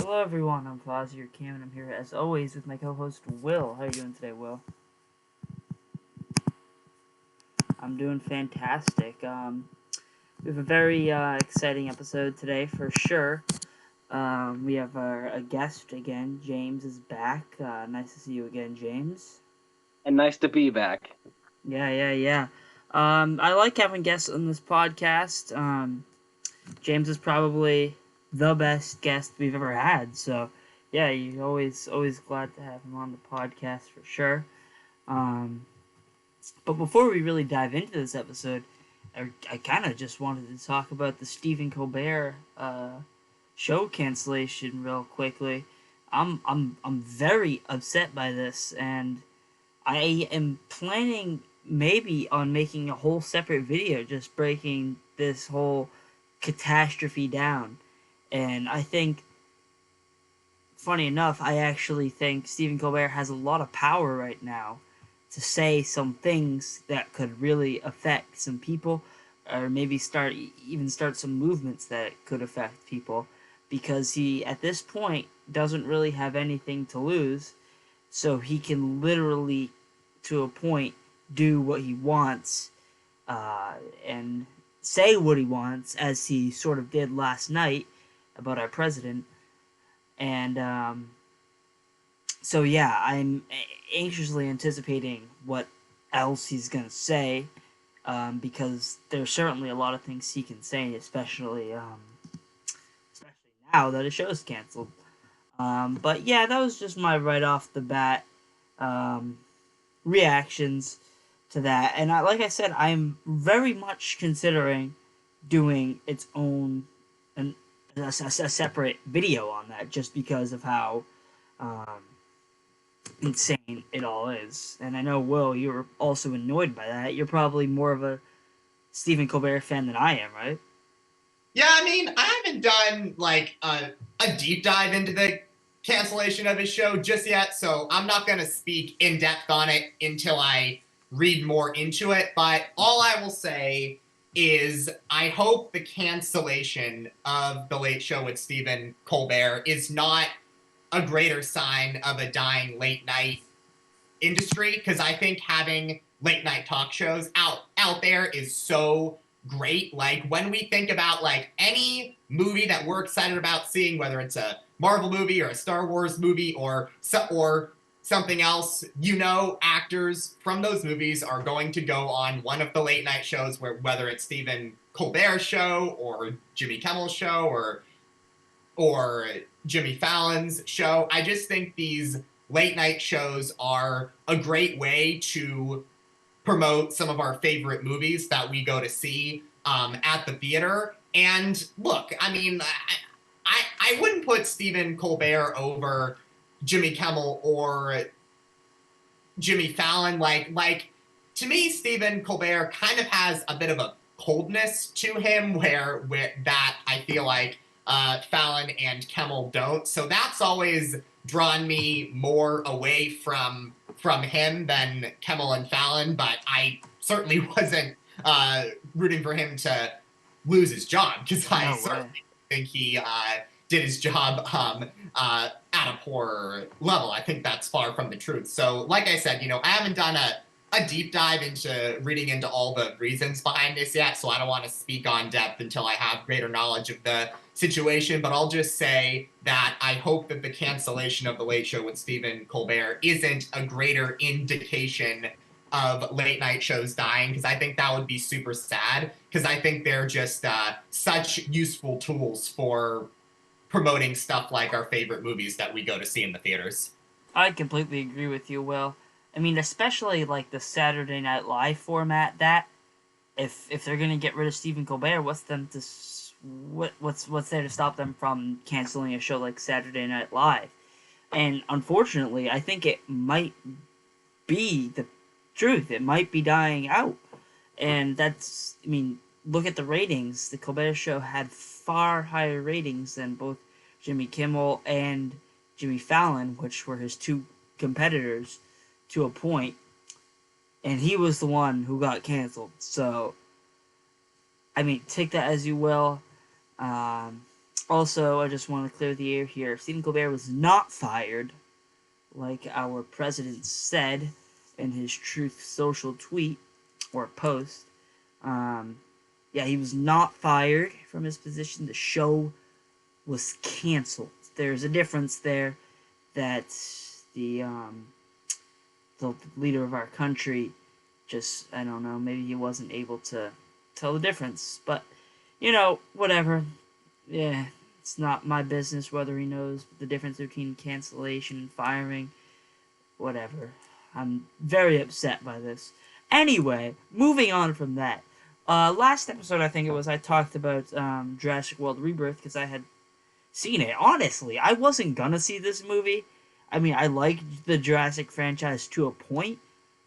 Hello everyone, I'm Fozzie, your Cam, and I'm here as always with my co-host Will. How are you doing today, Will? I'm doing fantastic. We have a very exciting episode today for sure. We have a guest again. James is back. Nice to see you again, James. And nice to be back. Yeah. I like having guests on this podcast. James is probably the best guest we've ever had. So, yeah, you're always glad to have him on the podcast for sure. But before we really dive into this episode, I kind of just wanted to talk about the Stephen Colbert show cancellation real quickly. I'm very upset by this, and I am planning maybe on making a whole separate video just breaking this whole catastrophe down. And I think, funny enough, I actually think Stephen Colbert has a lot of power right now to say some things that could really affect some people, or maybe start some movements that could affect people, because he at this point doesn't really have anything to lose, so he can literally, to a point, do what he wants, and say what he wants, as he sort of did last night about our president. And so yeah, I'm anxiously anticipating what else he's gonna say, because there's certainly a lot of things he can say, especially now that his show's canceled. But yeah, that was just my right off the bat um, reactions to that. And like I said, I'm very much considering doing its own and a separate video on that, just because of how um, insane it all is. And I know, Will, you're also annoyed by that. You're probably more of a Stephen Colbert fan than I am, right? Yeah, I mean, I haven't done like a deep dive into the cancellation of his show just yet, so I'm not going to speak in depth on it until I read more into it. But all I will say is I hope the cancellation of The Late Show with Stephen Colbert is not a greater sign of a dying late night industry, because I think having late night talk shows out there is so great. Like, when we think about like any movie that we're excited about seeing, whether it's a Marvel movie or a Star Wars movie or something else, actors from those movies are going to go on one of the late night shows, whether it's Stephen Colbert's show or Jimmy Kimmel's show or Jimmy Fallon's show. I just think these late night shows are a great way to promote some of our favorite movies that we go to see at the theater. And look, I mean, I wouldn't put Stephen Colbert over Jimmy Kimmel or Jimmy Fallon. Like to me, Stephen Colbert kind of has a bit of a coldness to him, where that I feel like Fallon and Kimmel don't. So that's always drawn me more away from him than Kimmel and Fallon. But I certainly wasn't rooting for him to lose his job, because I certainly think he did his job at a poor level. I think that's far from the truth. So, like I said, I haven't done a deep dive into reading into all the reasons behind this yet, so I don't want to speak on depth until I have greater knowledge of the situation. But I'll just say that I hope that the cancellation of The Late Show with Stephen Colbert isn't a greater indication of late night shows dying, because I think that would be super sad, because I think they're just such useful tools for promoting stuff like our favorite movies that we go to see in the theaters. I completely agree with you, Will. I mean, especially like the Saturday Night Live format. That if they're gonna get rid of Stephen Colbert, what's there to stop them from canceling a show like Saturday Night Live? And unfortunately, I think it might be the truth. It might be dying out, and that's. I mean, look at the ratings. The Colbert Show had far higher ratings than both Jimmy Kimmel and Jimmy Fallon, which were his two competitors, to a point, and he was the one who got canceled. So, I mean, take that as you will. Also, I just want to clear the air here. Stephen Colbert was not fired, like our president said in his Truth Social tweet or post. Um, yeah, he was not fired from his position. The show was canceled. There's a difference there that the the leader of our country just, I don't know, maybe he wasn't able to tell the difference. But whatever. Yeah, it's not my business whether he knows the difference between cancellation and firing. Whatever. I'm very upset by this. Anyway, moving on from that. Last episode, I think it was, I talked about Jurassic World Rebirth because I had seen it. Honestly, I wasn't gonna see this movie. I mean, I liked the Jurassic franchise to a point,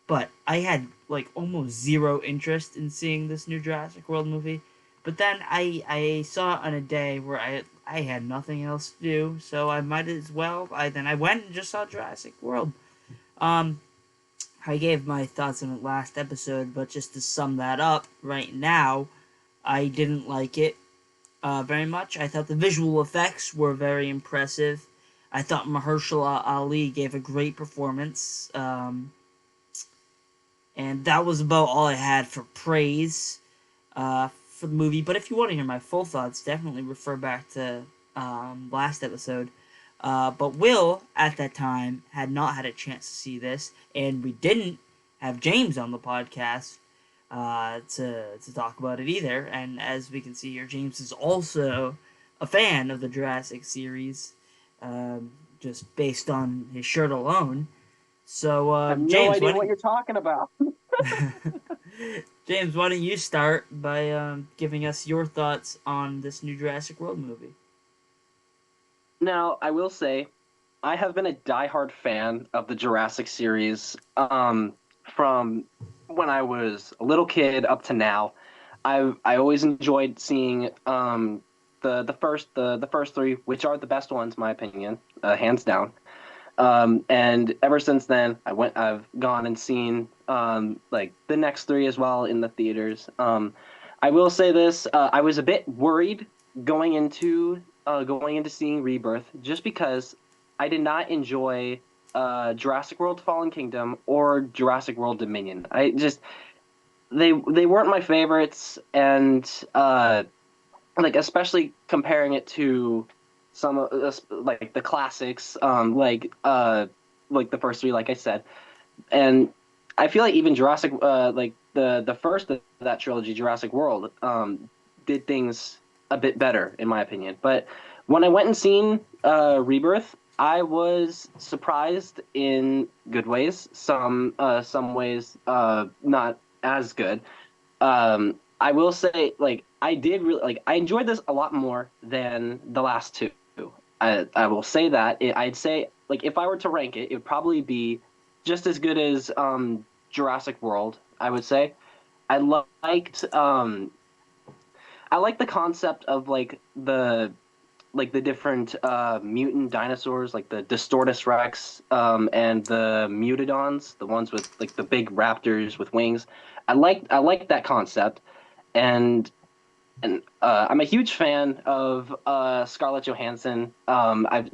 but I had like almost zero interest in seeing this new Jurassic World movie. But then I saw it on a day where I had nothing else to do, so I might as well. I went and just saw Jurassic World. Um, I gave my thoughts on it last episode, but just to sum that up right now, I didn't like it very much. I thought the visual effects were very impressive. I thought Mahershala Ali gave a great performance. And that was about all I had for praise for the movie. But if you want to hear my full thoughts, definitely refer back to last episode. But Will, at that time, had not had a chance to see this, and we didn't have James on the podcast to talk about it either. And as we can see here, James is also a fan of the Jurassic series, just based on his shirt alone. So, I have no James, idea what you're talking about. James, why don't you start by giving us your thoughts on this new Jurassic World movie? Now, I will say, I have been a diehard fan of the Jurassic series from when I was a little kid up to now. I always enjoyed seeing the first three, which are the best ones, in my opinion, hands down. And ever since then, I've gone and seen like the next three as well in the theaters. I will say this: I was a bit worried going into seeing Rebirth, just because I did not enjoy Jurassic World: Fallen Kingdom or Jurassic World Dominion. I just they weren't my favorites, and like especially comparing it to some like the classics, like the first three, like I said, and I feel like even Jurassic, like the first of that trilogy, Jurassic World, did things a bit better in my opinion. But when I went and seen Rebirth, I was surprised in good ways. Some ways not as good. I will say, like, I did really like. I enjoyed this a lot more than the last two. I will say that. I'd say, like, if I were to rank it, it would probably be just as good as Jurassic World. I would say. I liked the concept of like the different mutant dinosaurs, like the Distortus Rex, and the Mutodons, the ones with like the big raptors with wings. I liked that concept, and I'm a huge fan of Scarlett Johansson. I've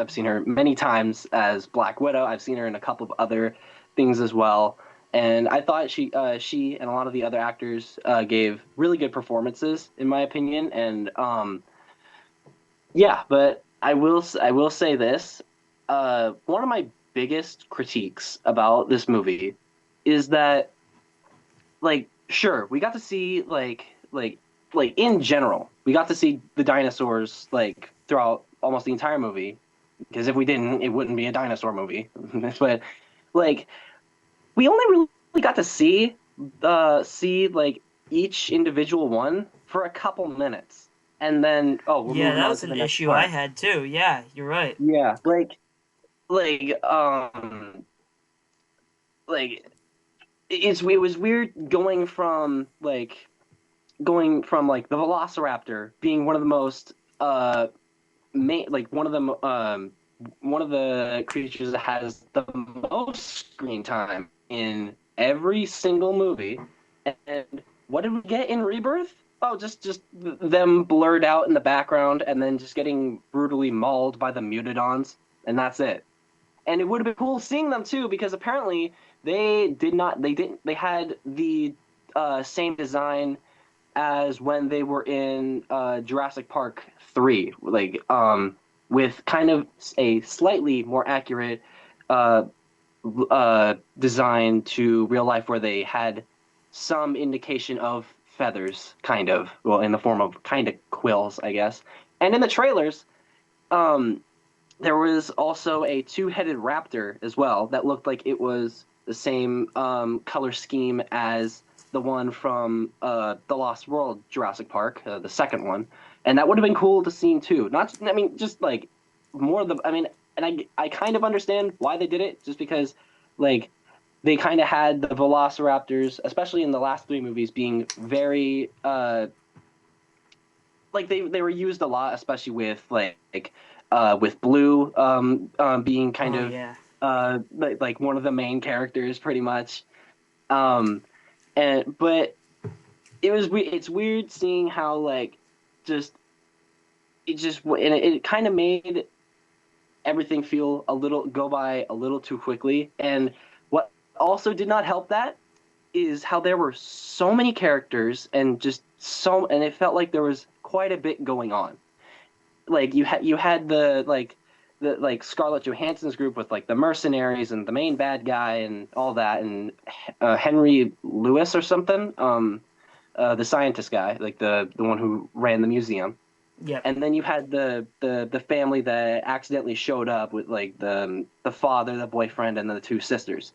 seen her many times as Black Widow. I've seen her in a couple of other things as well. And I thought she and a lot of the other actors gave really good performances, in my opinion. And yeah, but I will say this. One of my biggest critiques about this movie is that, like, sure, we got to see like in general, we got to see the dinosaurs like throughout almost the entire movie. Because if we didn't, it wouldn't be a dinosaur movie. But like we only really got to see like each individual one for a couple minutes, and then we're Yeah, moving that on was to an the next issue I part. had too. Yeah, you're right. Yeah, like like it was weird going from like the Velociraptor being one of the most like one of the creatures that has the most screen time in every single movie. And what did we get in Rebirth? just them blurred out in the background and then just getting brutally mauled by the mutadons, and that's it. And it would have been cool seeing them too, because apparently they had the same design as when they were in Jurassic Park 3, like with kind of a slightly more accurate uh, design to real life, where they had some indication of feathers, kind of, well, in the form of kind of quills, I guess. And in the trailers, um, there was also a two-headed raptor as well that looked like it was the same color scheme as the one from the Lost World Jurassic Park, the second one, and that would have been cool to see too. Not, I mean, just like more of the, I mean, and I kind of understand why they did it, just because like they kind of had the Velociraptors, especially in the last three movies, being very like they were used a lot, especially with Blue being kind Oh of yeah. like one of the main characters, pretty much. Um, and but it's weird seeing how like just it kind of made everything feel a little go by a little too quickly. And what also did not help that is how there were so many characters, and it felt like there was quite a bit going on. Like you had the Scarlett Johansson's group with like the mercenaries and the main bad guy and all that, and Henry Lewis or something, the scientist guy, like the one who ran the museum. Yep. And then you had the family that accidentally showed up with like the father, the boyfriend, and the two sisters.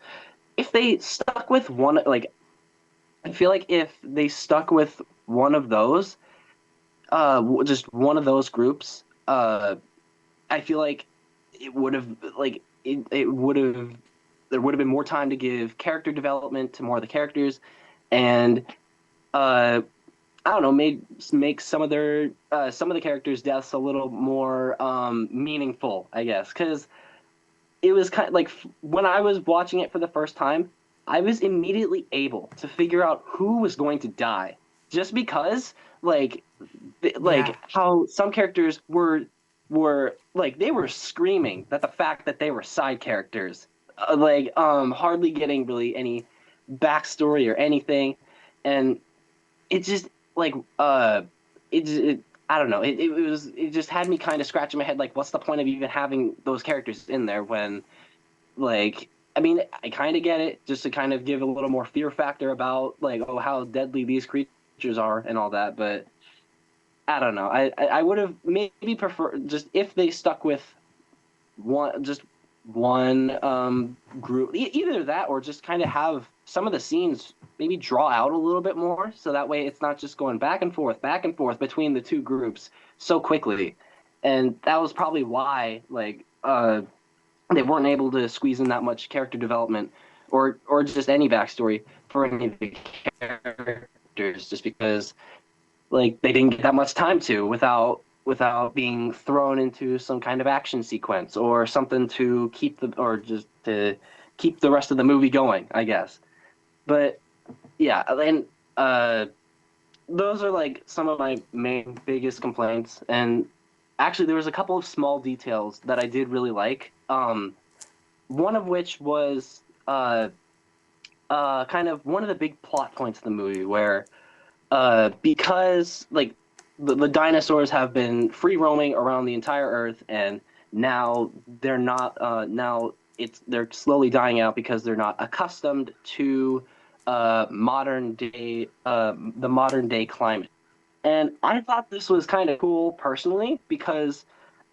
If they stuck with one, like I feel like if they stuck with one of those, just one of those groups, I feel like it would have it would have there would have been more time to give character development to more of the characters, and I don't know, make some of the characters' deaths a little more meaningful, I guess, because it was kind of like when I was watching it for the first time, I was immediately able to figure out who was going to die, just because like Yeah. how some characters were like they were screaming that the fact that they were side characters, hardly getting really any backstory or anything, and it just like it I don't know, it just had me kind of scratching my head, like what's the point of even having those characters in there when like I mean I kind of get it, just to kind of give a little more fear factor about like, oh, how deadly these creatures are and all that, but I don't know. I would have maybe preferred, just if they stuck with one group, either that or just kind of have some of the scenes maybe draw out a little bit more, so that way it's not just going back and forth between the two groups so quickly. And that was probably why they weren't able to squeeze in that much character development or just any backstory for any of the characters, just because like they didn't get that much time to without being thrown into some kind of action sequence or something to keep the rest of the movie going, I guess. But yeah, and uh those are like some of my main biggest complaints. And actually there was a couple of small details that I did really like. One of which was kind of one of the big plot points of the movie, where because like the dinosaurs have been free roaming around the entire Earth, and now they're not. Now they're slowly dying out because they're not accustomed to the modern day climate. And I thought this was kind of cool personally, because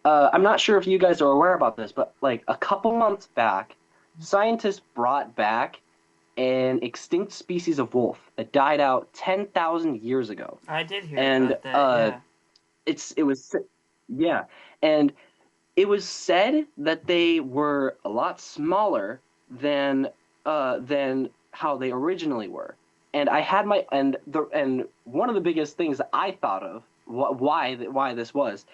I'm not sure if you guys are aware about this, but like a couple months back, scientists brought back an extinct species of wolf that died out 10,000 years ago. I did hear And about that. Yeah. it was yeah, and it was said that they were a lot smaller than how they originally were. And I had my and one of the biggest things that I thought of why this was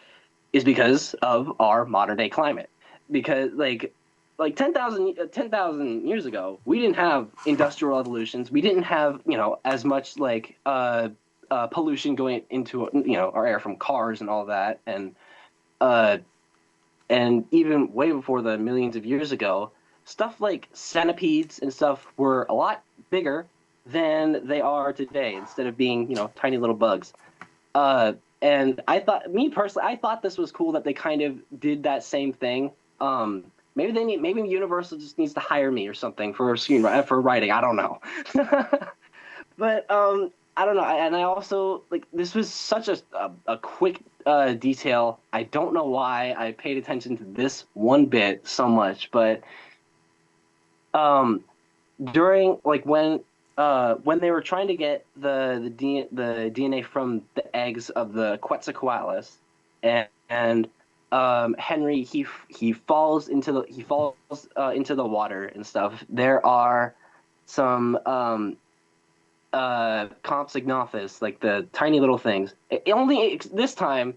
is because of our modern day climate. Because like 10,000 years ago, we didn't have industrial revolutions. We didn't have, as much pollution going into our air from cars and all that, uh, and even way before the millions of years ago, stuff like centipedes and stuff were a lot bigger than they are today. Instead of being tiny little bugs. And me personally, I thought this was cool that they kind of did that same thing. Maybe Universal just needs to hire me or something for for writing. I don't know. But I don't know. And I also this was such a quick detail. I don't know why I paid attention to this one bit so much, but during when they were trying to get the DNA from the eggs of the Quetzalcoatlus, and Henry he falls into the water and stuff. There are some Compsognathus, like the tiny little things. This time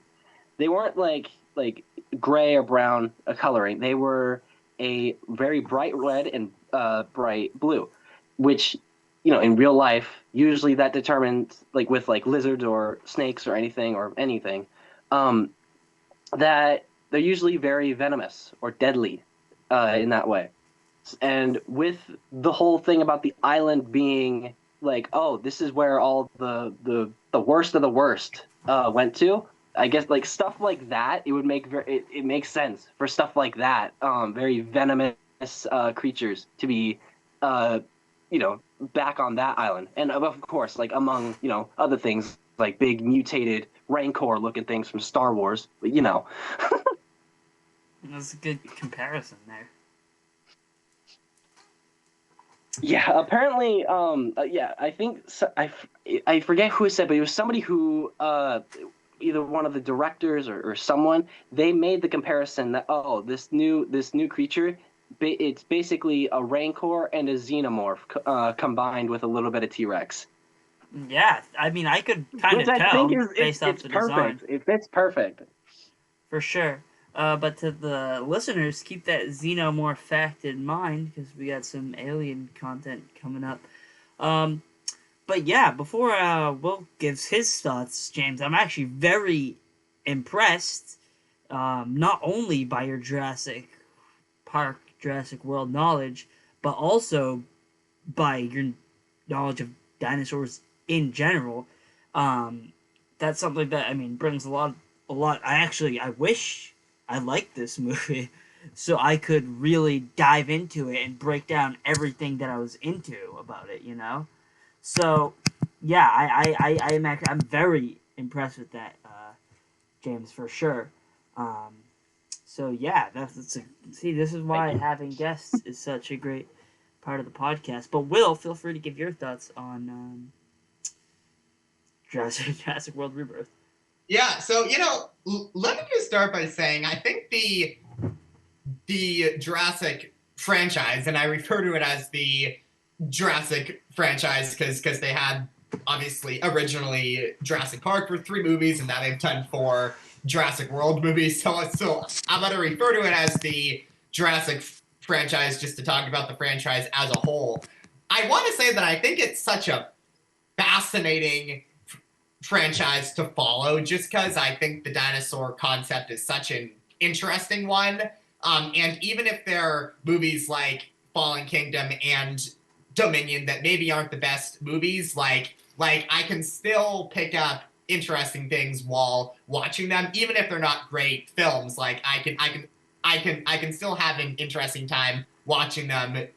they weren't like gray or brown coloring. They were a very bright red and bright blue, which in real life usually that determines with lizards or snakes or anything that they're usually very venomous or deadly in that way. And with the whole thing about the island being oh, this is where all the worst of the worst went to. I guess stuff like that, it would make it makes sense for stuff like that, very venomous creatures to be back on that island. And of course, among other things like big mutated Rancor looking things from Star Wars, but That's a good comparison there. Yeah, apparently, I think I forget who said, but it was somebody who either one of the directors or someone, they made the comparison that this new creature, it's basically a Rancor and a Xenomorph combined with a little bit of T-Rex. Yeah, I mean, I could kind of tell based off the perfect. design. It fits perfect. For sure. But to the listeners, keep that Xenomorph fact in mind, because we got some alien content coming up. But yeah, before Will gives his thoughts, James, I'm actually very impressed, not only by your Jurassic Park, Jurassic World knowledge, but also by your knowledge of dinosaurs in general. That's something that, I mean, brings a lot. I wish I liked this movie so I could really dive into it and break down everything that I was into about it, So, yeah, I'm very impressed with that, James, for sure. So yeah, see, this is why having guests is such a great part of the podcast. But Will, feel free to give your thoughts on Jurassic World Rebirth. Yeah, so let me just start by saying I think the Jurassic franchise, and I refer to it as the Jurassic franchise because they had obviously originally Jurassic Park for 3 movies, and now they've done 4 Jurassic World movies. So I'm going to refer to it as the Jurassic franchise just to talk about the franchise as a whole. I want to say that I think it's such a fascinating franchise to follow just because I think the dinosaur concept is such an interesting one. And even if there are movies like Fallen Kingdom and Dominion that maybe aren't the best movies, like I can still pick up interesting things while watching them, even if they're not great films. Like I can still have an interesting time watching them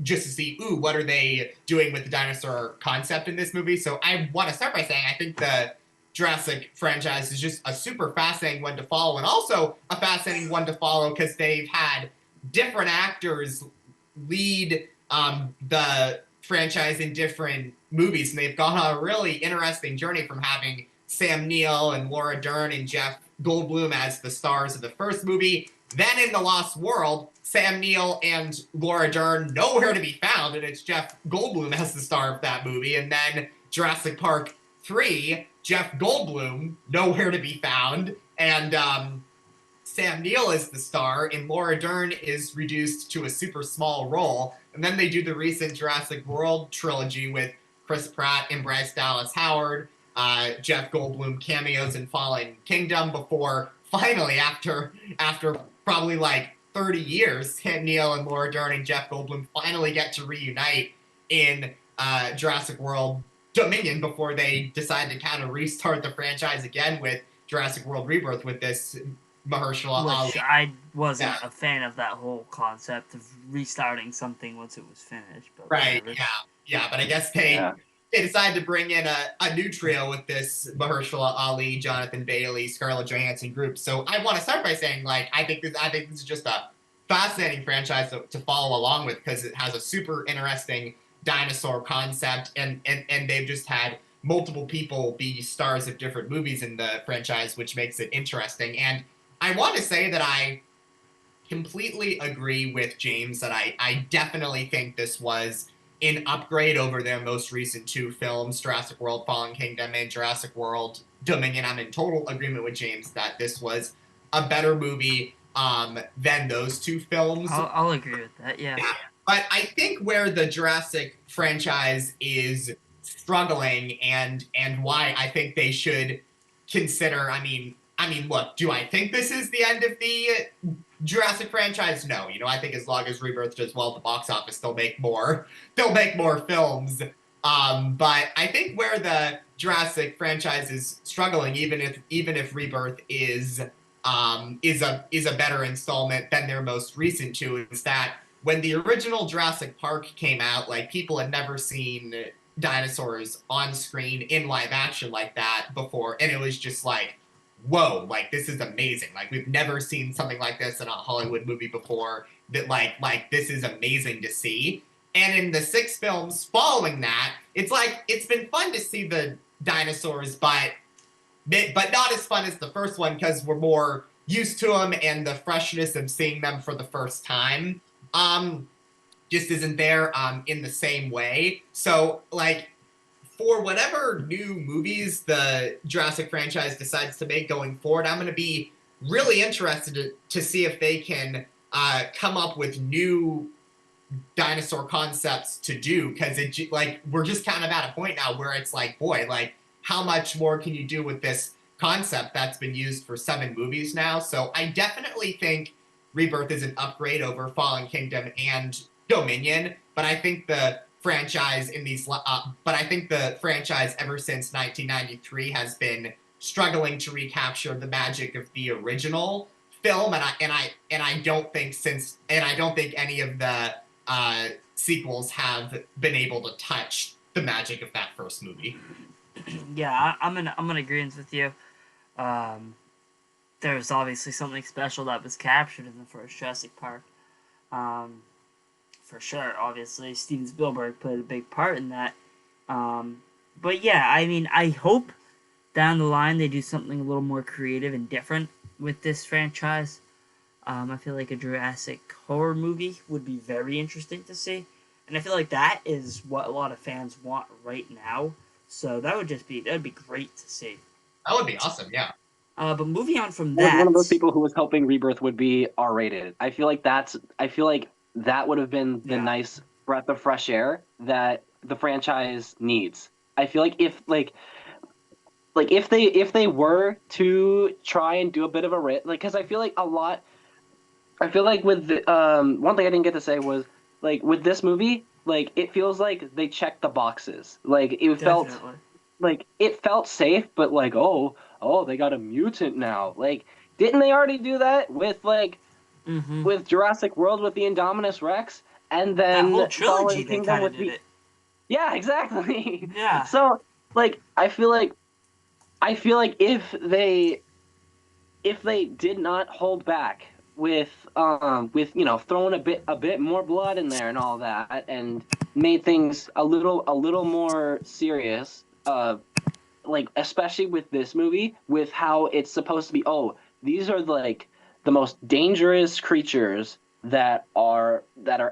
just to see, what are they doing with the dinosaur concept in this movie? So I want to start by saying I think the Jurassic franchise is just a super fascinating one to follow, and also a fascinating one to follow because they've had different actors lead the franchise in different movies, and they've gone on a really interesting journey from having Sam Neill and Laura Dern and Jeff Goldblum as the stars of the first movie. Then in The Lost World, Sam Neill and Laura Dern nowhere to be found, and it's Jeff Goldblum as the star of that movie. And then Jurassic Park 3, Jeff Goldblum nowhere to be found, and Sam Neill is the star, and Laura Dern is reduced to a super small role. And then they do the recent Jurassic World trilogy with Chris Pratt and Bryce Dallas Howard. Jeff Goldblum cameos in Fallen Kingdom before finally, after probably like 30 years, Neil and Laura Dern and Jeff Goldblum finally get to reunite in Jurassic World Dominion before they decide to kind of restart the franchise again with Jurassic World Rebirth with this Mahershala Ali. Which I wasn't Yeah. a fan of that whole concept of restarting something once it was finished. But Right, whatever. yeah, but I guess they decided to bring in a new trio with this Mahershala Ali, Jonathan Bailey, Scarlett Johansson group. So I want to start by saying, like, I think this is just a fascinating franchise to follow along with because it has a super interesting dinosaur concept, and they've just had multiple people be stars of different movies in the franchise, which makes it interesting. And I want to say that I completely agree with James that I definitely think this was an upgrade over their most recent two films, Jurassic World Fallen Kingdom and Jurassic World Dominion. I'm in total agreement with James that this was a better movie than those two films. I'll agree with that, yeah. But I think where the Jurassic franchise is struggling and why I think they should consider, I mean, look, do I think this is the end of the Jurassic franchise? No. I think as long as Rebirth does well at the box office, they'll make more films. But I think where the Jurassic franchise is struggling, even if Rebirth is a better installment than their most recent two, is that when the original Jurassic Park came out, like, people had never seen dinosaurs on screen in live action like that before, and it was just like, whoa, like, this is amazing. Like, we've never seen something like this in a Hollywood movie before. That like this is amazing to see. And in the 6 films following that, it's like, it's been fun to see the dinosaurs, but not as fun as the first one because we're more used to them, and the freshness of seeing them for the first time just isn't there in the same way. So, like, for whatever new movies the Jurassic franchise decides to make going forward, I'm going to be really interested to see if they can come up with new dinosaur concepts to do, because we're just kind of at a point now where it's like, boy, like, how much more can you do with this concept that's been used for 7 movies now? So I definitely think Rebirth is an upgrade over Fallen Kingdom and Dominion, but I think the franchise ever since 1993 has been struggling to recapture the magic of the original film, and I don't think any of the sequels have been able to touch the magic of that first movie. Yeah, I'm in agreement with you. There's obviously something special that was captured in the first Jurassic Park. For sure, obviously, Steven Spielberg played a big part in that. But yeah, I mean, I hope down the line they do something a little more creative and different with this franchise. I feel like a Jurassic horror movie would be very interesting to see. And I feel like that is what a lot of fans want right now. So that would be great to see. That would be awesome, yeah. But moving on from I was that, one of those people who was hoping Rebirth would be R-rated. I feel like that would have been the nice breath of fresh air that the franchise needs. I feel like if they were to try and do a bit of a because I feel like with one thing I didn't get to say was, like, with this movie, like, it feels like they checked the boxes. Like, it felt safe, but like, oh, they got a mutant now. Like, didn't they already do that with with Jurassic World with the Indominus Rex, and then that whole trilogy they kind of did it. Yeah, exactly. Yeah. So, like, I feel like if they did not hold back with throwing a bit more blood in there and all that, and made things a little more serious, like, especially with this movie, with how it's supposed to be, these are like the most dangerous creatures that are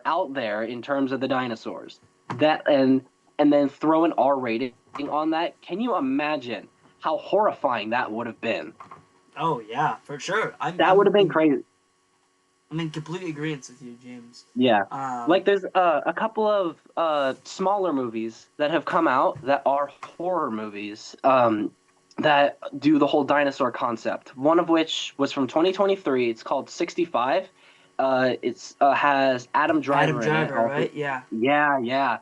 out there in terms of the dinosaurs. That and then throw an R rating on that. Can you imagine how horrifying that would have been? Oh yeah, for sure. That would have been crazy. I'm in complete agreement with you, James. Yeah. Um, Like there's a couple of smaller movies that have come out that are horror movies that do the whole dinosaur concept. One of which was from 2023. It's called 65. It's has Adam Adam Driver in it. Driver, Also, right? Yeah. yeah, yeah.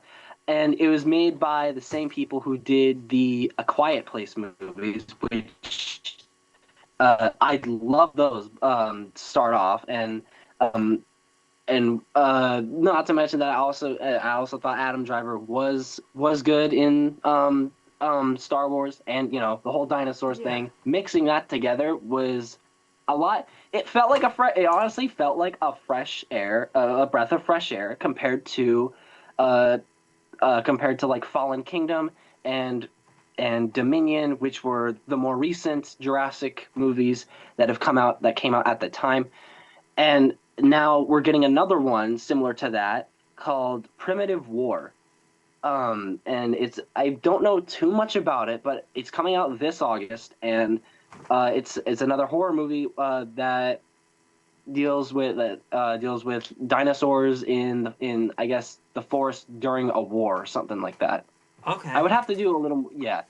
And it was made by the same people who did the A Quiet Place movies, which I love those to start off, um, and not to mention that I also thought Adam Driver was good in Star Wars, and the whole dinosaurs Yeah. thing. Mixing that together was a lot. It felt like it honestly felt like a breath of fresh air uh compared to like Fallen Kingdom and Dominion, which were the more recent Jurassic movies that came out at the time. And now we're getting another one similar to that called Primitive War. And I don't know too much about it, but it's coming out this August, and it's another horror movie that deals with dinosaurs in I guess the forest during a war or something like that. I Okay. would have to do a little, yeah.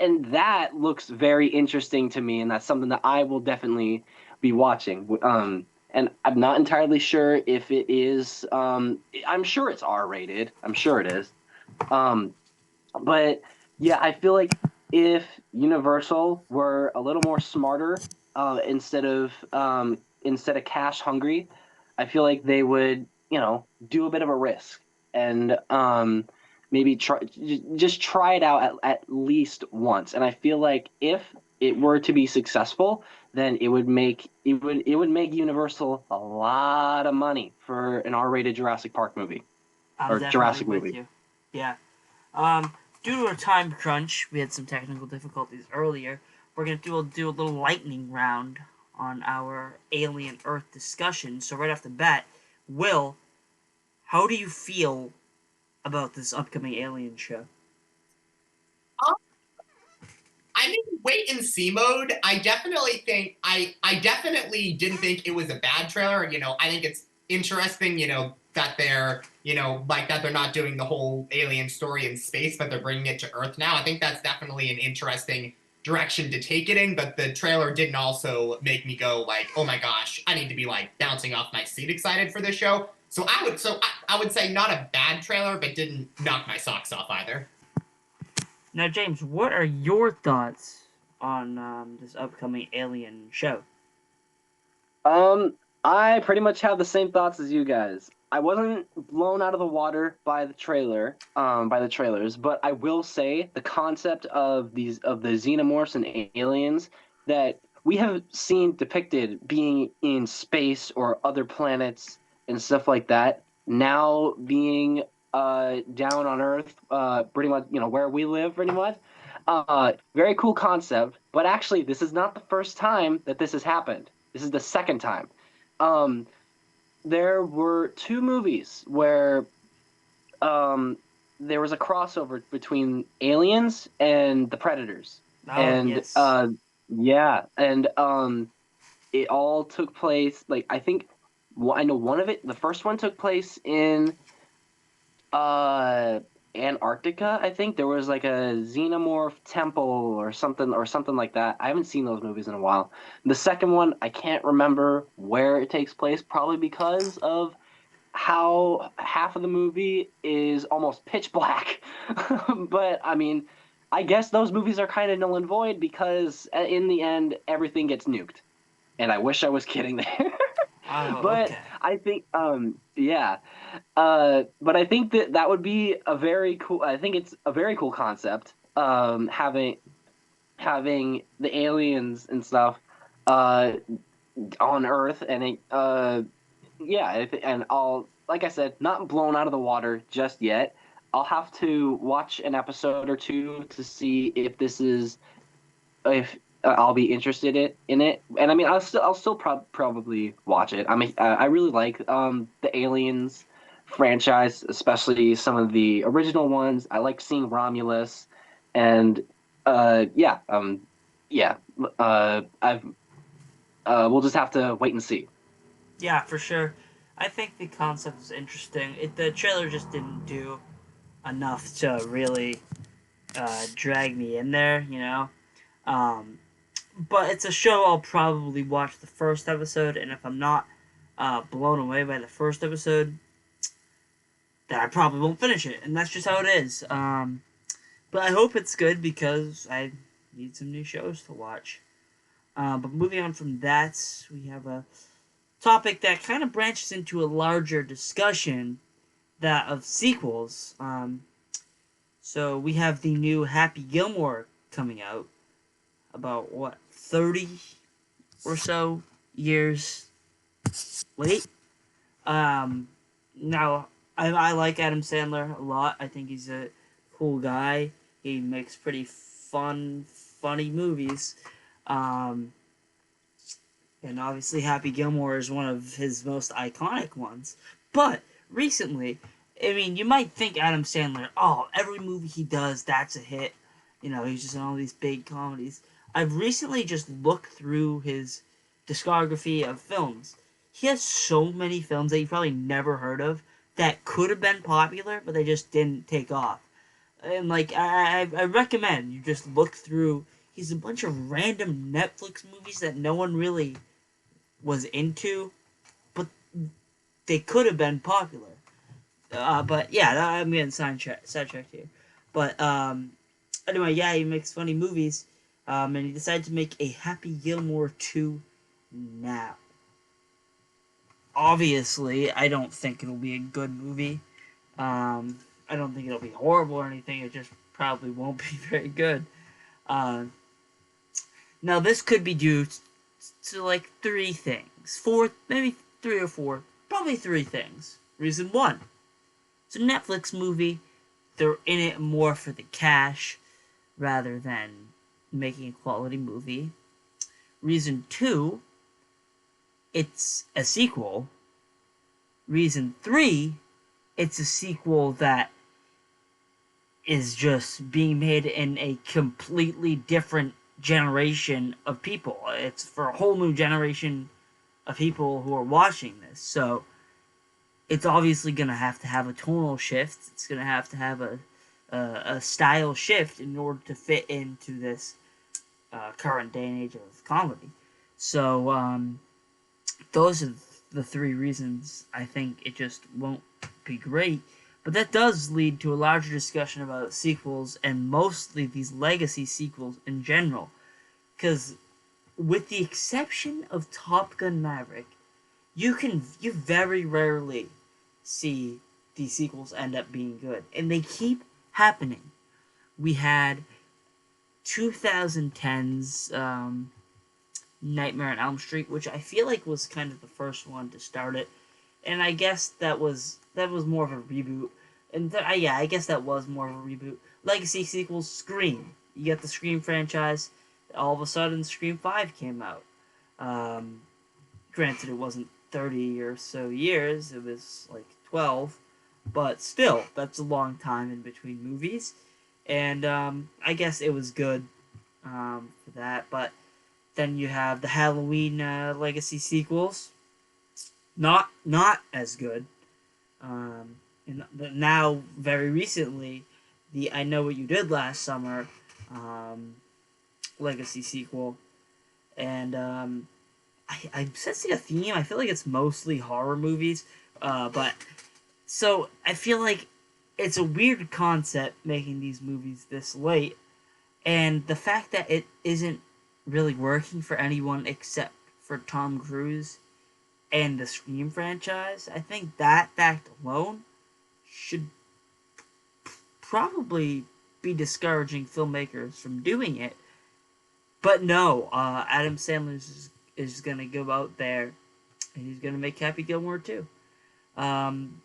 And that looks very interesting to me, and that's something that I will definitely be watching. And I'm not entirely sure if it is. I'm sure it's R-rated. I'm sure it is. Um, but yeah, I feel like if Universal were a little more smarter, instead of cash hungry, I feel like they would, do a bit of a risk and maybe just try it out at least once. And I feel like if it were to be successful, then it would make Universal a lot of money for an R-rated Jurassic Park movie I'm or definitely Jurassic with movie. you. Yeah. Due to a time crunch, we had some technical difficulties earlier. We're gonna do a little lightning round on our Alien Earth discussion. So right off the bat, Will, how do you feel about this upcoming Alien show? I'm in wait and see mode. I definitely didn't think it was a bad trailer. I think it's interesting, that they're not doing the whole alien story in space, but they're bringing it to Earth now. I think that's definitely an interesting direction to take it in, but the trailer didn't also make me go like, oh my gosh, I need to be like bouncing off my seat excited for this show. So I would say not a bad trailer, but didn't knock my socks off either. Now, James, what are your thoughts on this upcoming Alien show? Um, I pretty much have the same thoughts as you guys. I wasn't blown out of the water by the trailers, but I will say the concept of the xenomorphs and aliens that we have seen depicted being in space or other planets and stuff like that, now being down on Earth, pretty much, where we live pretty much. Very cool concept, but actually this is not the first time that this has happened. This is the second time. Um, there were two movies where um, there was a crossover between Aliens and the Predators, Oh, and yes. yeah, and it all took place. Like I think, I know one of it. The first one took place in uh Antarctica. I think there was like a xenomorph temple or something like that. I haven't seen those movies in a while. The second one, I can't remember where it takes place, probably because of how half of the movie is almost pitch black. But I mean, I guess those movies are kind of null and void because in the end everything gets nuked. And I wish I was kidding there. Oh, But okay. I think yeah, but I think that would be a very cool. I think it's a very cool concept. Having the aliens and stuff uh, on Earth, and yeah, and I'll like I said, not blown out of the water just yet. I'll have to watch an episode or two to see if I'll be interested in it. And I mean, I'll still probably watch it. I really like the Aliens franchise, especially some of the original ones. I like seeing Romulus, and yeah, yeah. I've we'll just have to wait and see. Yeah, for sure. I think the concept is interesting. The trailer just didn't do enough to really drag me in there, you know. Um, but it's a show I'll probably watch the first episode, and if I'm not blown away by the first episode, then I probably won't finish it, and that's just how it is. But I hope it's good because I need some new shows to watch. But moving on from that, we have a topic that kind of branches into a larger discussion, that of sequels. So we have the new Happy Gilmore coming out about what 30 or so years late. Um, Now I like Adam Sandler a lot. I think he's a cool guy. He makes pretty funny movies. Um, and obviously Happy Gilmore is one of his most iconic ones. But recently, I mean, you might think Adam Sandler, oh, every movie he does, that's a hit. You know, he's just in all these big comedies. I've recently just looked through his discography of films. He has so many films that you probably never heard of that could have been popular, but they just didn't take off. And like, I recommend you just look through. He's a bunch of random Netflix movies that no one really was into, but they could have been popular. But yeah, I'm getting sidetracked here. But anyway, yeah, he makes funny movies, and he decided to make a Happy Gilmore 2 now. Obviously, I don't think it'll be a good movie. I don't think it'll be horrible or anything. It just probably won't be very good. Uh, Now, this could be due to like three things. Four, maybe three or four. Probably three things. Reason one, it's a Netflix movie. They're in it more for the cash rather than making a quality movie. Reason two, it's a sequel. Reason three, it's a sequel that is just being made in a completely different generation of people. It's for a whole new generation of people who are watching this. So it's obviously going to have a tonal shift. It's going to have a style shift in order to fit into this current day and age of comedy. So those are the three reasons I think it just won't be great. But that does lead to a larger discussion about sequels and mostly these legacy sequels in general. Because with the exception of Top Gun Maverick, you very rarely see these sequels end up being good. And they keep happening. We had 2010's Nightmare on Elm Street, which I feel like was kind of the first one to start it. And I guess that was more of a reboot. And yeah, I guess that was more of a reboot. Legacy sequels, Scream. You get the Scream franchise. All of a sudden, Scream 5 came out. Granted, it wasn't 30 or so years. It was like 12. But still, that's a long time in between movies. And I guess it was good for that. But then you have the Halloween Legacy sequels. Not as good. And now, very recently, the I Know What You Did Last Summer Legacy sequel. And I'm sensing a theme. I feel like it's mostly horror movies. But so I feel like it's a weird concept making these movies this late. And the fact that it isn't really working for anyone except for Tom Cruise and the Scream franchise, I think that fact alone should probably be discouraging filmmakers from doing it. But no, Adam Sandler is going to go out there and he's going to make Happy Gilmore too.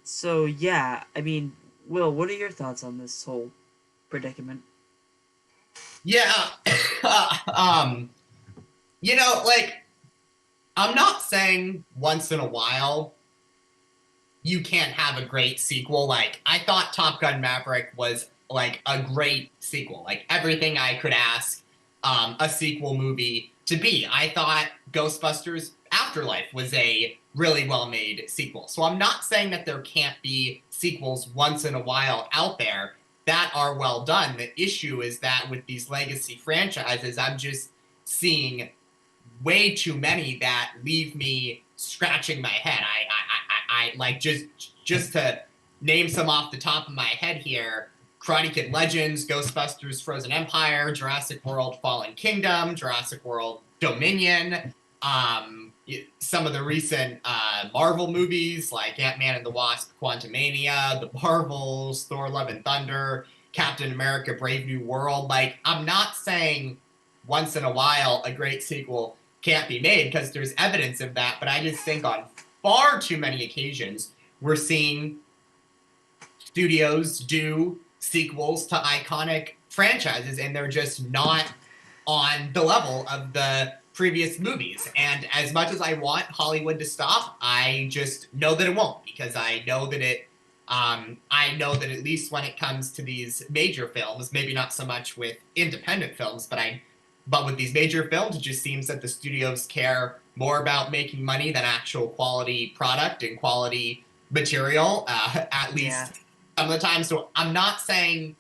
So yeah, I mean, Will, what are your thoughts on this whole predicament? Yeah. Like, I'm not saying once in a while you can't have a great sequel. Like, I thought Top Gun Maverick was like a great sequel. Like, everything I could ask a sequel movie to be. I thought Ghostbusters Afterlife was a really well-made sequel. So I'm not saying that there can't be sequels once in a while out there that are well done. The issue is that with these legacy franchises, I'm just seeing way too many that leave me scratching my head. I like just to name some off the top of my head here. Karate Kid Legends, Ghostbusters Frozen Empire, Jurassic World Fallen Kingdom, Jurassic World Dominion, some of the recent Marvel movies like Ant-Man and the Wasp, Quantumania, The Marvels, Thor Love and Thunder, Captain America Brave New World. Like, I'm not saying once in a while a great sequel can't be made because there's evidence of that, but I just think on far too many occasions we're seeing studios do sequels to iconic franchises and they're just not on the level of the previous movies. And as much as I want Hollywood to stop, I just know that it won't, because I know that at least when it comes to these major films, maybe not so much with independent films, but with these major films, it just seems that the studios care more about making money than actual quality product and quality material, at least some of the time. So I'm not saying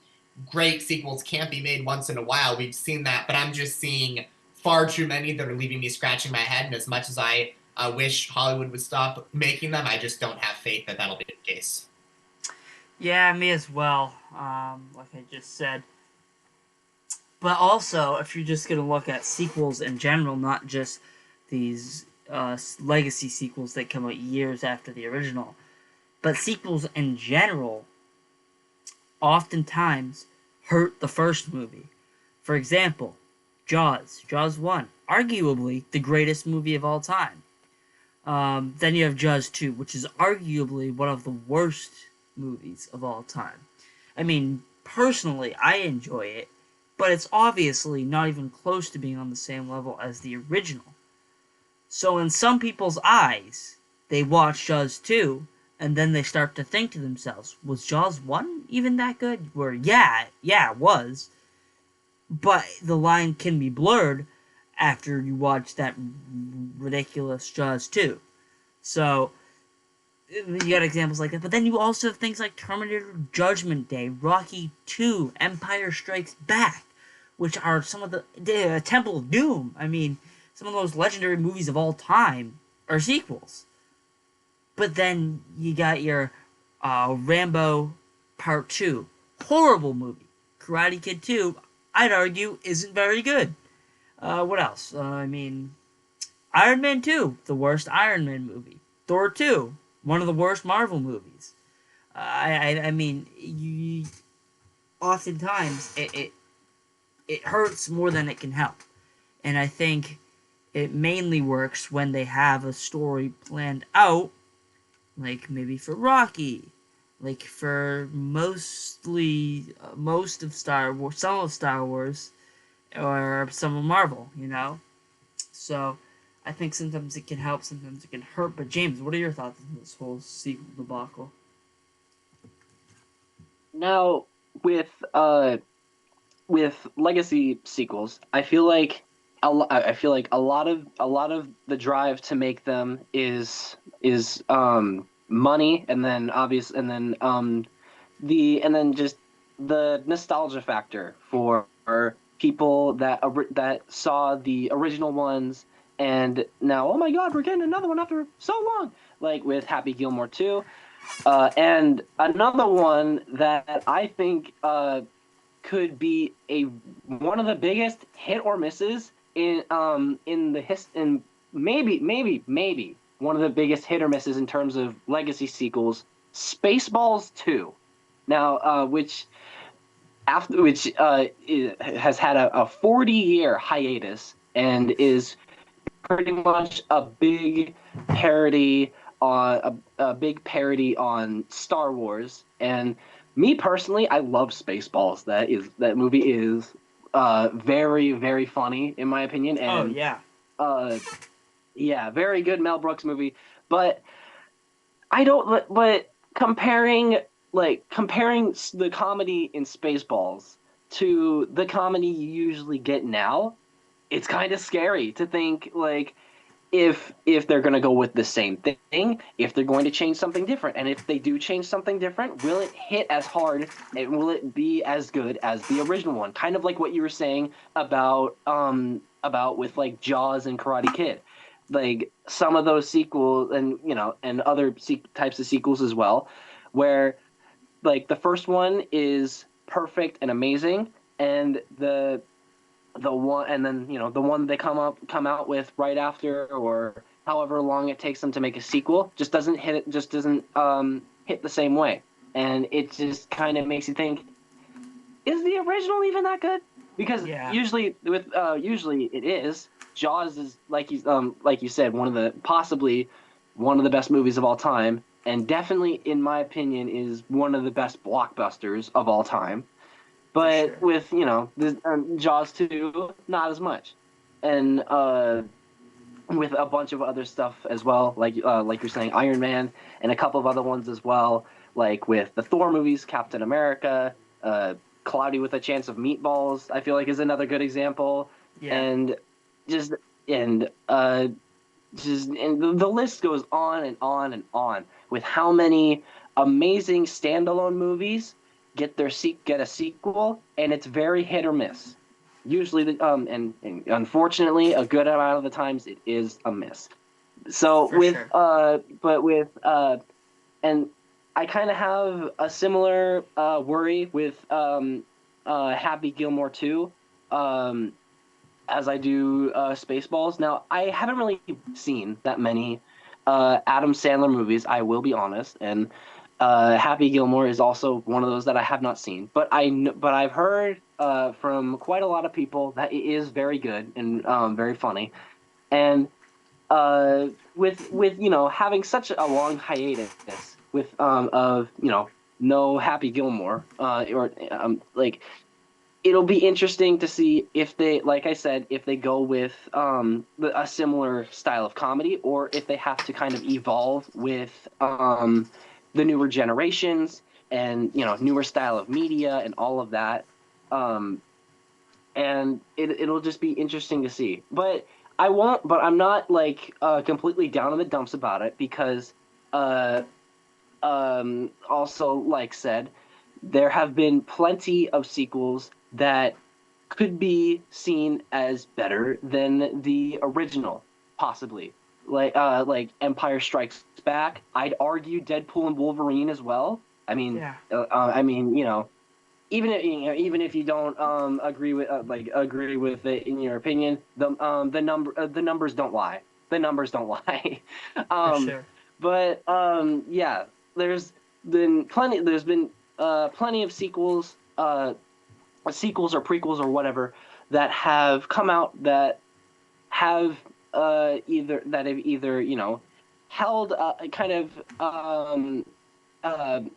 great sequels can't be made once in a while. We've seen that, but I'm just seeing far too many that are leaving me scratching my head. And as much as I wish Hollywood would stop making them, I just don't have faith that that'll be the case. Yeah, me as well. Like I just said. But also, if you're just going to look at sequels in general, not just these legacy sequels that come out years after the original, but sequels in general oftentimes hurt the first movie. For example, Jaws 1, arguably the greatest movie of all time. Then you have Jaws 2, which is arguably one of the worst movies of all time. I mean, personally, I enjoy it, but it's obviously not even close to being on the same level as the original. So in some people's eyes, they watch Jaws 2, and then they start to think to themselves, was Jaws 1 even that good? Where, yeah, it was. But the line can be blurred after you watch that ridiculous Jaws 2. So, you got examples like that. But then you also have things like Terminator Judgment Day, Rocky 2, Empire Strikes Back, which are some of the Temple of Doom. I mean, some of those legendary movies of all time are sequels. But then you got your Rambo Part 2. Horrible movie. Karate Kid 2, I'd argue, isn't very good. What else? I mean, Iron Man 2, the worst Iron Man movie. Thor 2, one of the worst Marvel movies. I mean, oftentimes it hurts more than it can help. And I think it mainly works when they have a story planned out, like maybe for Rocky, like for most of Star Wars, some of Star Wars, or some of Marvel, you know? So, I think sometimes it can help, sometimes it can hurt. But James, what are your thoughts on this whole sequel debacle? Now, with legacy sequels, I feel like a lot of the drive to make them is money, and then just the nostalgia factor for people that saw the original ones, and now, oh my God, we're getting another one after so long, like with Happy Gilmore 2, and another one that I think could be one of the biggest hit or misses in maybe one of the biggest hit or misses in terms of legacy sequels, Spaceballs 2. Now, which has had a 40-year hiatus and is pretty much a big parody on Star Wars. And me personally, I love Spaceballs. That movie is very, very funny in my opinion. And, very good Mel Brooks movie. But comparing the comedy in Spaceballs to the comedy you usually get now, it's kind of scary to think, like, if they're going to go with the same thing, if they're going to change something different, and if they do change something different, will it hit as hard and will it be as good as the original one? Kind of like what you were saying about with like Jaws and Karate Kid, like some of those sequels, and and other types of sequels as well, where like the first one is perfect and amazing, and the one, and then the one they come out with right after, or however long it takes them to make a sequel, just doesn't hit the same way, and it just kind of makes you think, is the original even that good? Because Yeah. usually it is. Jaws is, like you said, possibly one of the best movies of all time, and definitely in my opinion is one of the best blockbusters of all time. For But sure. with the Jaws 2, not as much, and with a bunch of other stuff as well, like you're saying, Iron Man, and a couple of other ones as well, like with the Thor movies, Captain America, Cloudy with a Chance of Meatballs, I feel like is another good example, Yeah. and just and the list goes on and on and on with how many amazing standalone movies get a sequel, and it's very hit or miss. Usually, and unfortunately, a good amount of the times it is a miss. So For sure. and I kind of have a similar worry with Happy Gilmore 2. Um, as I do Spaceballs. Now, I haven't really seen that many Adam Sandler movies, I will be honest, and Happy Gilmore is also one of those that I have not seen. But I've heard from quite a lot of people that it is very good and very funny. And with having such a long hiatus with of no Happy Gilmore or like it'll be interesting to see if they, like I said, if they go with a similar style of comedy, or if they have to kind of evolve with the newer generations and newer style of media and all of that. Um, and it'll just be interesting to see. But I'm not like completely down in the dumps about it, because uh, also, like said, there have been plenty of sequels that could be seen as better than the original, possibly. Like Empire Strikes Back. I'd argue Deadpool and Wolverine as well. Yeah. I mean, even if you don't agree with it in your opinion, the numbers don't lie. The numbers don't lie. For um, sure. but yeah, there's there's been plenty of sequels or prequels or whatever that have come out that have have either held kind of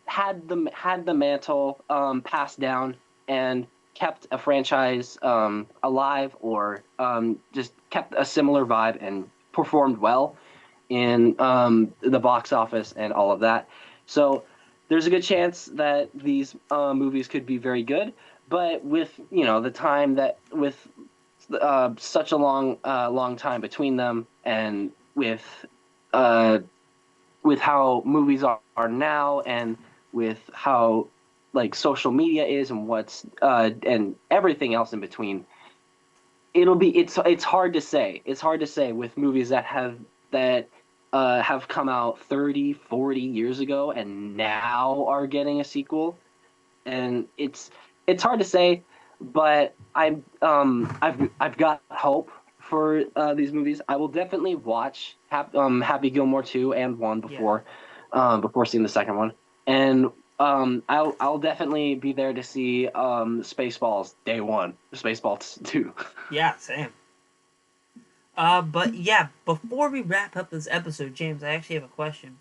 had the mantle passed down and kept a franchise alive, or just kept a similar vibe and performed well in the box office and all of that. So there's a good chance that these movies could be very good, but with the time that with such a long time between them, and uh, with how movies are now, and with how like social media is, and what's and everything else in between, it's hard to say. It's hard to say with movies that have come out 30, 40 years ago and now are getting a sequel. And it's hard to say, but I've got hope for these movies. I will definitely watch Happy Gilmore 2 and 1 Yeah. before seeing the second one. And I'll definitely be there to see Spaceballs day 1, Spaceballs 2. Yeah. Same. But yeah, before we wrap up this episode, James, I actually have a question.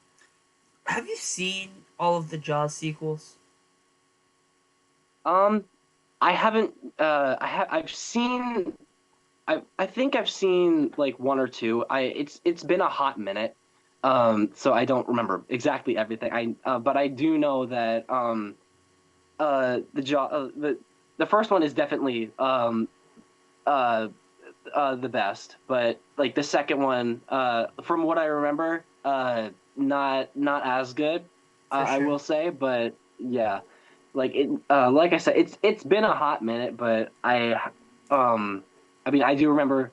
Have you seen all of the Jaws sequels? Um, I haven't. I've seen. I think I've seen like one or two. It's been a hot minute. So I don't remember exactly everything. But I do know that the first one is definitely uh the best, but like the second one, from what I remember, not as good. For I sure. will say, but yeah, like I said, it's been a hot minute, but um, I mean, I do remember,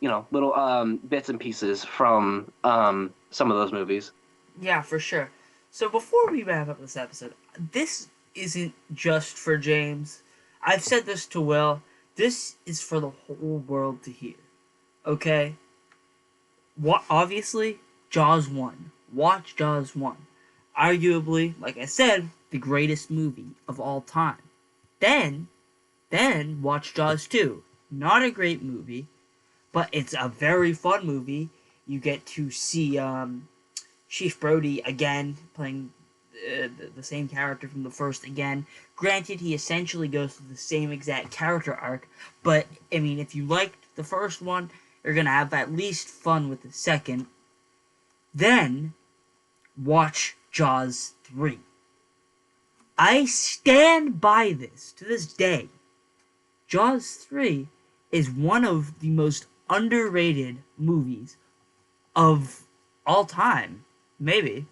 little bits and pieces from some of those movies. Yeah, for sure. So before we wrap up this episode, this isn't just for James. I've said this to Will. This is for the whole world to hear. Okay? What obviously Jaws 1. Watch Jaws 1. Arguably, like I said, the greatest movie of all time. Then watch Jaws 2. Not a great movie, but it's a very fun movie. You get to see Chief Brody again playing the same character from the first again. Granted, he essentially goes through the same exact character arc, but I mean, if you liked the first one, you're gonna have at least fun with the second. Then watch Jaws 3. I stand by this to this day. Jaws 3 is one of the most underrated movies of all time. Maybe.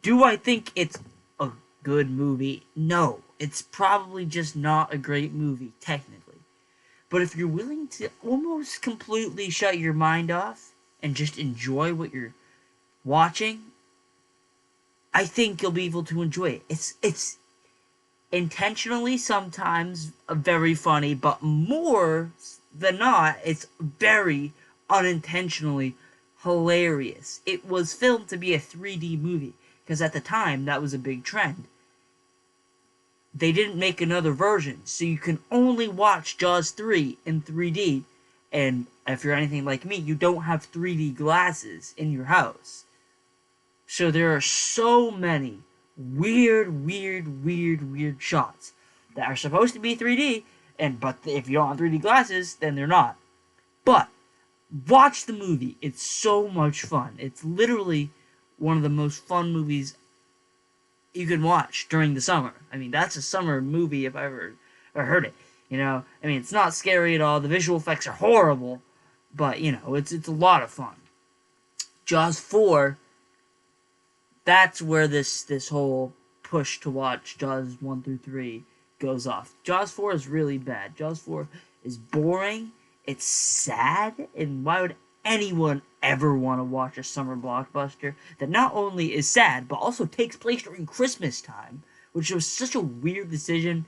Do I think it's a good movie? No. It's probably just not a great movie, technically. But if you're willing to almost completely shut your mind off and just enjoy what you're watching, I think you'll be able to enjoy it. It's intentionally sometimes very funny, but more than not, it's very unintentionally hilarious. It was filmed to be a 3D movie, because at the time, that was a big trend. They didn't make another version, so you can only watch Jaws 3 in 3D, and if you're anything like me, you don't have 3D glasses in your house. So there are so many weird shots that are supposed to be 3D, but if you don't have 3D glasses, then they're not. But watch the movie. It's so much fun. It's literally one of the most fun movies you can watch during the summer. I mean, that's a summer movie if I ever heard it. I mean, it's not scary at all. The visual effects are horrible, but it's a lot of fun. Jaws 4, that's where this whole push to watch Jaws 1 through 3 goes off. Jaws 4 is really bad. Jaws 4 is boring. It's sad, and why would anyone ever want to watch a summer blockbuster that not only is sad, but also takes place during Christmas time, which was such a weird decision.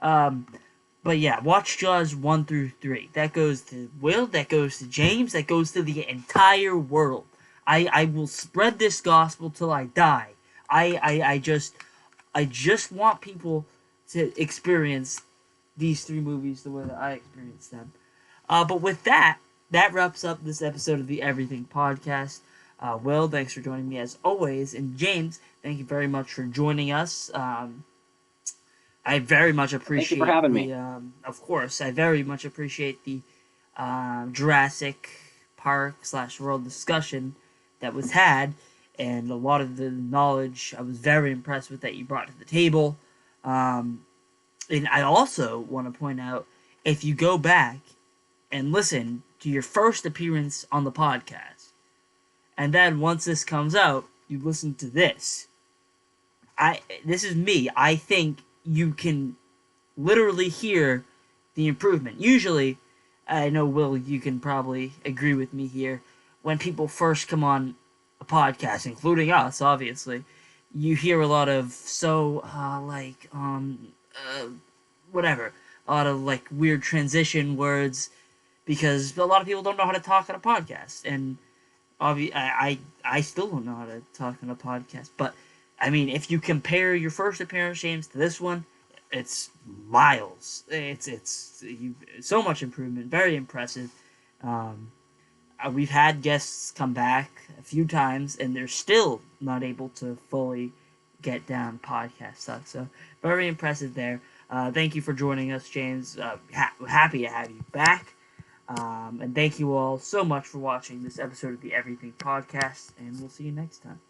But yeah, watch Jaws 1 through 3. That goes to Will, that goes to James, that goes to the entire world. I will spread this gospel till I die. I just want people to experience these three movies the way that I experienced them. But with that wraps up this episode of the Everything Podcast. Will, thanks for joining me as always. And James, thank you very much for joining us. I very much appreciate Thank you for having me. Of course, I very much appreciate the Jurassic Park / world discussion that was had, and a lot of the knowledge I was very impressed with that you brought to the table. And I also want to point out, if you go back and listen to your first appearance on the podcast, and then once this comes out, you listen to this. This is me. I think you can literally hear the improvement. Usually, I know, Will, you can probably agree with me here, when people first come on a podcast, including us, obviously, you hear a lot of whatever, a lot of weird transition words, because a lot of people don't know how to talk on a podcast, and I still don't know how to talk on a podcast. But I mean, if you compare your first appearance, James, to this one, it's miles. It's so much improvement. Very impressive. We've had guests come back a few times, and they're still not able to fully get down podcast stuff. So very impressive there. Thank you for joining us, James. Happy to have you back. And thank you all so much for watching this episode of the Everything Podcast, and we'll see you next time.